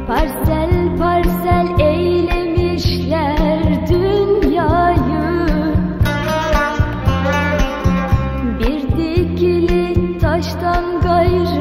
Parsel parsel eylemişler dünyayı. Bir dikili taştan gayrı